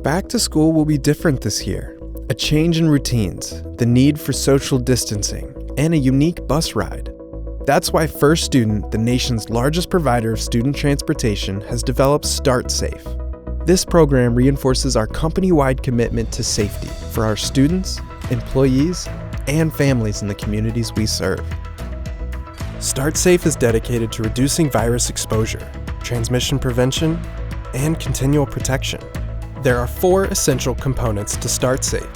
Back to school will be different this year. A change in routines, the need for social distancing, and a unique bus ride. That's why First Student, the nation's largest provider of student transportation, has developed Start Safe. This program reinforces our company-wide commitment to safety for our students, employees, and families in the communities we serve. Start Safe is dedicated to reducing virus exposure, transmission prevention, and continual protection. There are 4 essential components to Start Safe: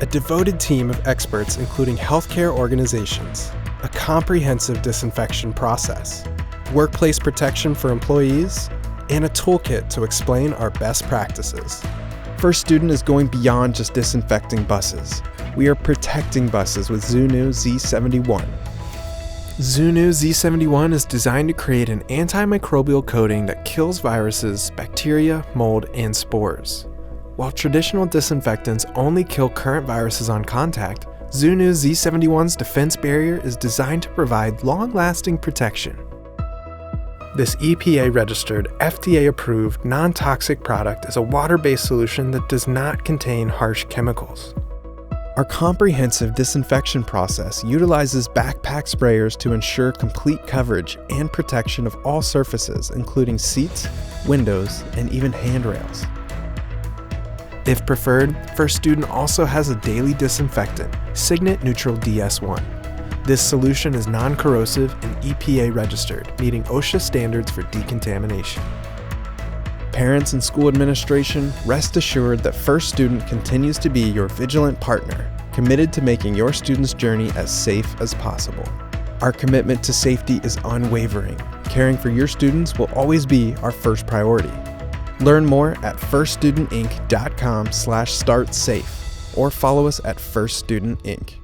a devoted team of experts including healthcare organizations, a comprehensive disinfection process, workplace protection for employees, and a toolkit to explain our best practices. First Student is going beyond just disinfecting buses. We are protecting buses with Zunu Z71. Zunu Z71 is designed to create an antimicrobial coating that kills viruses, bacteria, mold, and spores. While traditional disinfectants only kill current viruses on contact, Zunu Z71's defense barrier is designed to provide long-lasting protection. This EPA-registered, FDA-approved, non-toxic product is a water-based solution that does not contain harsh chemicals. Our comprehensive disinfection process utilizes backpack sprayers to ensure complete coverage and protection of all surfaces, including seats, windows, and even handrails. If preferred, First Student also has a daily disinfectant, Signet Neutral DS1. This solution is non-corrosive and EPA registered, meeting OSHA standards for decontamination. Parents and school administration, rest assured that First Student continues to be your vigilant partner, committed to making your students' journey as safe as possible. Our commitment to safety is unwavering. Caring for your students will always be our first priority. Learn more at firststudentinc.com/startsafe or follow us at First Student Inc.